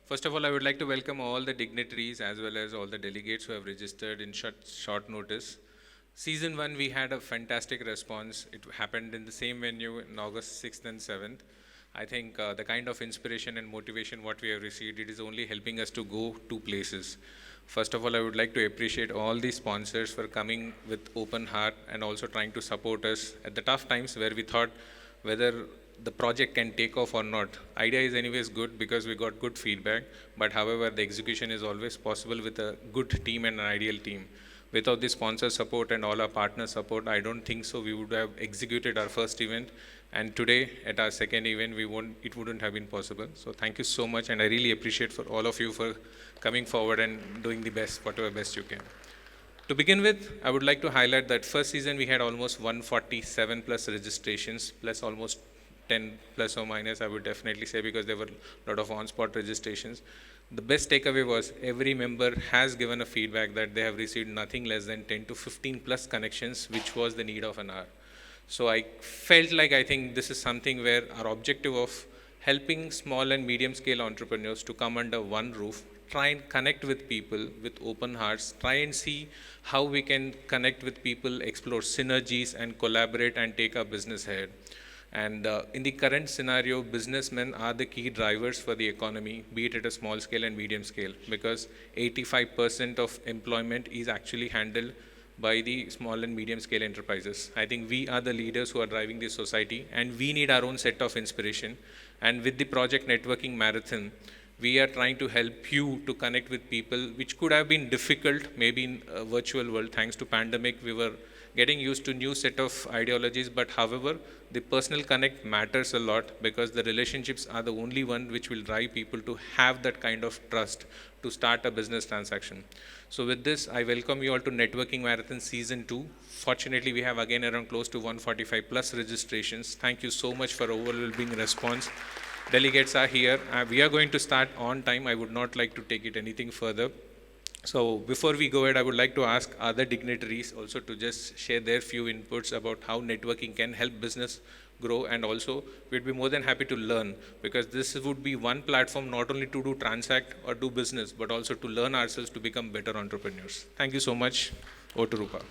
First of all, I would like to welcome all the dignitaries as well as all the delegates who have registered in short notice. Season 1, we had a fantastic response. It happened in the same venue in August 6th and 7th. I think the kind of inspiration and motivation what we have received, it is only helping us to go to places. First of all, I would like to appreciate all the sponsors for coming with open heart and also trying to support us at the tough times where we thought whether the project can take off or not. Idea is anyways good because we got good feedback, but however, the execution is always possible with a good team and an ideal team. Without the sponsor support and all our partner support, I don't think so we would have executed our first event. And today, at our second event, it wouldn't have been possible. So thank you so much, and I really appreciate for all of you for coming forward and doing the best, whatever best you can. To begin with, I would like to highlight that first season we had almost 147 plus registrations, plus almost 10 plus or minus, I would definitely say, because there were a lot of on-spot registrations. The best takeaway was every member has given a feedback that they have received nothing less than 10 to 15 plus connections, which was the need of an hour. So I felt like I think this is something where our objective of helping small and medium scale entrepreneurs to come under one roof, try and connect with people with open hearts, try and see how we can connect with people, explore synergies and collaborate and take our business ahead. And in the current scenario, businessmen are the key drivers for the economy, be it at a small scale and medium scale, because 85% of employment is actually handled by the small and medium scale enterprises. I think we are the leaders who are driving this society, and we need our own set of inspiration. And with the Project Networking Marathon, we are trying to help you to connect with people, which could have been difficult maybe in a virtual world. Thanks to pandemic, we were getting used to new set of ideologies, but however, the personal connect matters a lot because the relationships are the only one which will drive people to have that kind of trust to start a business transaction. So with this, I welcome you all to Networking Marathon Season 2. Fortunately, we have again around close to 145 plus registrations. Thank you so much for overwhelming response. Delegates are here. We are going to start on time. I would not like to take it anything further. So before we go ahead, I would like to ask other dignitaries also to just share their few inputs about how networking can help business grow, and also we'd be more than happy to learn, because this would be one platform not only to do transact or do business, but also to learn ourselves to become better entrepreneurs. Thank you so much. Over to Rupa.